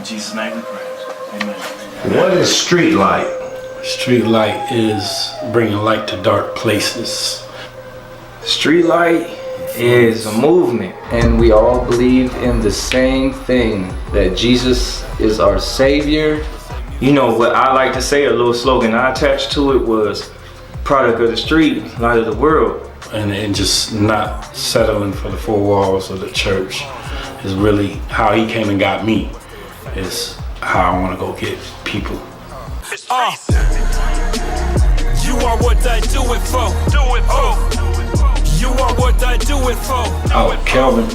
Jesus' name we pray. Amen. What is Streetlite? Streetlight is bringing light to dark places. Streetlight is a movement, and we all believe in the same thing, that Jesus is our Savior. You know what I like to say, a little slogan I attached to it was product of the street, light of the world. And just not settling for the four walls of the church is really how he came and got me, is how I want to go get people. You are what I do it for. You are what I do it for. Oh, Kelvin,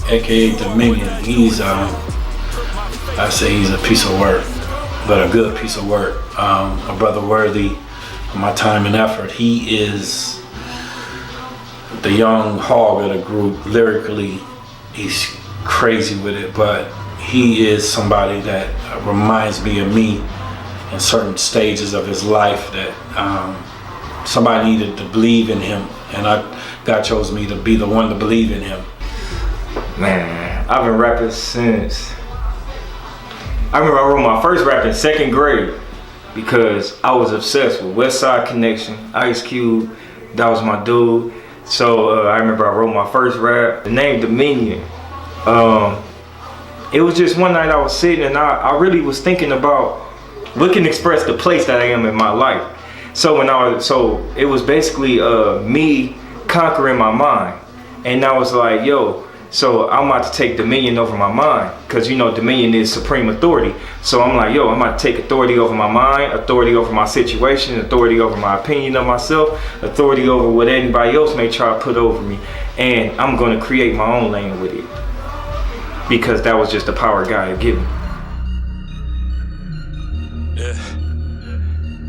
aka Dominion, he's I say he's a piece of work, but a good piece of work. A brother worthy of my time and effort. He is the young hog of the group. Lyrically, he's crazy with it, but he is somebody that reminds me of me in certain stages of his life, that somebody needed to believe in him, and God chose me to be the one to believe in him. Man, I've been rapping since, I remember I wrote my first rap in 2nd grade because I was obsessed with West Side Connection, Ice Cube, that was my dude. So I remember I wrote my first rap, the name Dominion. It was just one night I was sitting and I really was thinking about what can express the place that I am in my life. So it was basically me conquering my mind, and I was like, yo, so I'm about to take dominion over my mind, because you know dominion is supreme authority. So I'm like, yo, I'm about to take authority over my mind, authority over my situation, authority over my opinion of myself, authority over what anybody else may try to put over me, and I'm going to create my own lane with it, because that was just the power God had given me.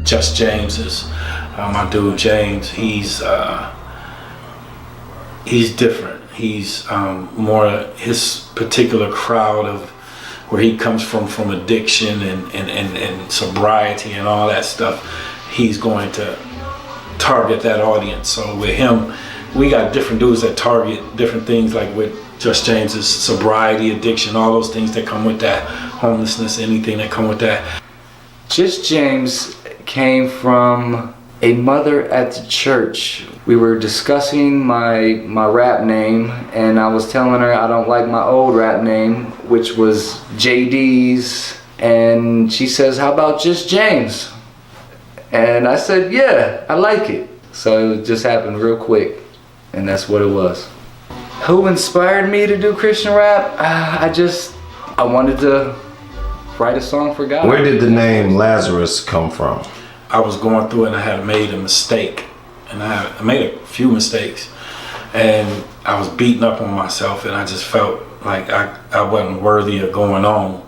Just James is my dude. James, he's different. He's more his particular crowd of where he comes from addiction and sobriety and all that stuff. He's going to target that audience. So with him, we got different dudes that target different things, like with Just James's sobriety, addiction, all those things that come with that, homelessness, anything that come with that. Just James came from a mother at the church. We were discussing my rap name, and I was telling her I don't like my old rap name, which was JD's, and she says, how about Just James? And I said, yeah, I like it. So it just happened real quick, and that's what it was. Who inspired me to do Christian rap? I wanted to write a song for God. Where did the name Lazarus come from? I was going through it and I had made a mistake, and I made a few mistakes, and I was beating up on myself, and I just felt like I wasn't worthy of going on.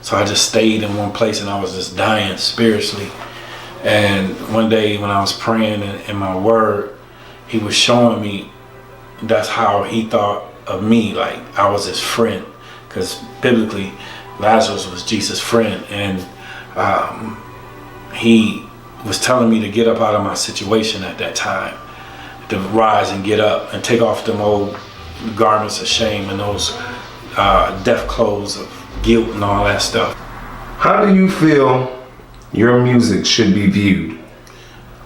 So I just stayed in one place, and I was just dying spiritually. And one day when I was praying in my word, he was showing me that's how he thought of me, like I was his friend, because biblically Lazarus was Jesus' friend, and he was telling me to get up out of my situation at that time, to rise and get up and take off them old garments of shame and those death clothes of guilt and all that stuff. How do you feel your music should be viewed?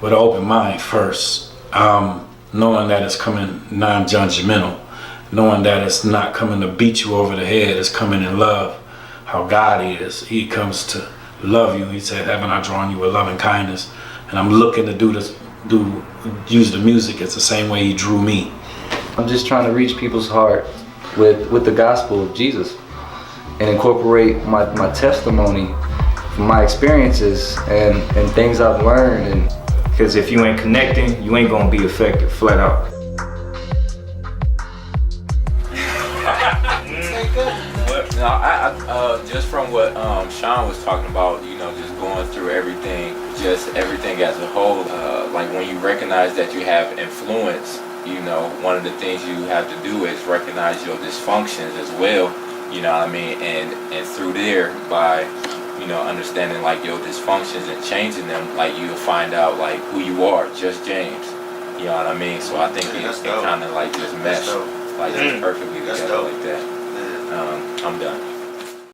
With an open mind first, knowing that it's coming non-judgmental, knowing that it's not coming to beat you over the head, it's coming in love. How God is, he comes to love you. He said, haven't I drawn you with loving kindness? And I'm looking to use the music as the same way he drew me. I'm just trying to reach people's heart with the gospel of Jesus, and incorporate my testimony, my experiences, and things I've learned. And because if you ain't connecting, you ain't gonna be effective, flat out. No, just from what Sean was talking about, you know, just going through everything, just everything as a whole, like when you recognize that you have influence, you know, one of the things you have to do is recognize your dysfunctions as well, you know what I mean, and through there, by, you know, understanding like your dysfunctions and changing them, like you'll find out like who you are, Just James, you know what I mean. So I think it kind of like just meshed like just perfectly together like that. I'm done.